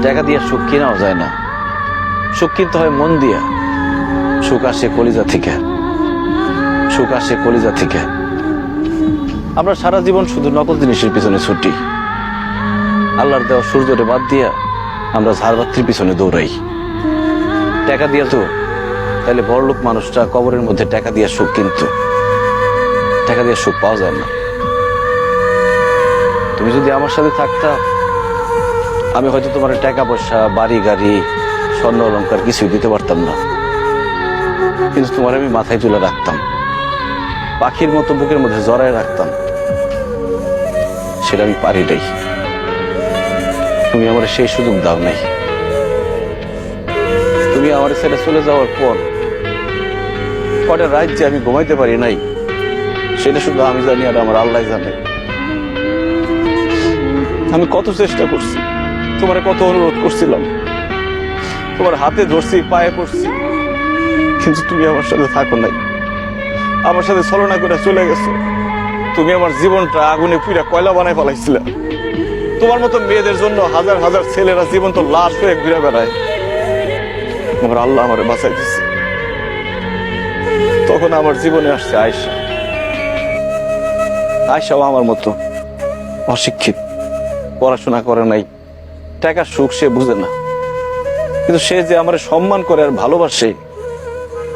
টাকা দিয়ে সুখ কেনাও যায় না, সুখ কিনতে হয় মন দিয়া। সুখ আসে কলিজা থেকে, সুখ আসে কলিজা থেকে। আমরা সারা জীবন শুধু নকল জিনিসের পিছনে ছুটি, আল্লাহর দেওয়া সূর্যরে বাদ দিয়া আমরা ঝাড়বাতির পিছনে দৌড়াই। টাকা দিয়া তো তাহলে বড়লোক মানুষটা কবরের মধ্যে টাকা দিয়ে সুখ কিনত, টাকা দিয়ে সুখ পাওয়া যায় না। তুমি যদি আমার সাথে থাকতা, আমি হয়তো তোমার টাকা পয়সা, বাড়ি গাড়ি, স্বর্ণ অলংকার কিছুই দিতে পারতাম না, কিন্তু তোমার আমি মাথায় তুলে রাখতাম, পাখির মতো বুকের মধ্যে জড়ায় রাখতাম। সেটা আমি পারি নাই, তুমি আমার সেই সুযোগ দাও নাই। তুমি আমার ছেড়ে চলে যাওয়ার পর কটা রাত যে আমি ঘুমাইতে পারি নাই, সেটা শুধু আমি জানি আর আমার আল্লাহ জানে। আমি কত চেষ্টা করছি, তোমার কত অনুরোধ করছিলাম, তোমার হাতে ধরছি, পায়ে পড়ছি, কিন্তু তুমি আমার সাথে থাকো নাই, আমার সাথে ছলনা করে চলে গেছো। তুমি আমার জীবনটা আগুনে পুরা কয়লা বানায় ফেলাইছিলে। তোমার মতো মেয়েদের জন্য হাজার হাজার ছেলেরা জীবন তো লাশ হয়ে ঘুরে বেড়ায়, আমার আল্লাহ আমারে বাঁচাই দিচ্ছে। তখন আমার জীবনে আসছে আয়েশা। আয়েশাও আমার মতো অশিক্ষিত, পড়াশোনা করে নাই, টাকার সুখ সে বুঝে না, কিন্তু সে যে আমার সম্মান করে আর ভালোবাসে,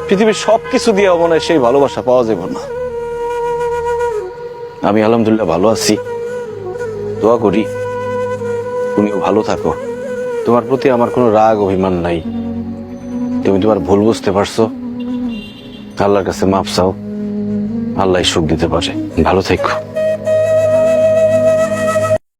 পৃথিবীর সবকিছু দিয়ে মনে হয় সেই ভালোবাসা পাওয়া যাবে না। আমি আলহামদুলিল্লাহ ভালো আছি, দোয়া করি তুমিও ভালো থাকো। তোমার প্রতি আমার কোনো রাগ অভিমান নাই, তুমি তোমার ভুল বুঝতে পারছো, আল্লাহর কাছে মাফ চাও, আল্লাহ সুখ দিতে পারে। ভালো থেকো।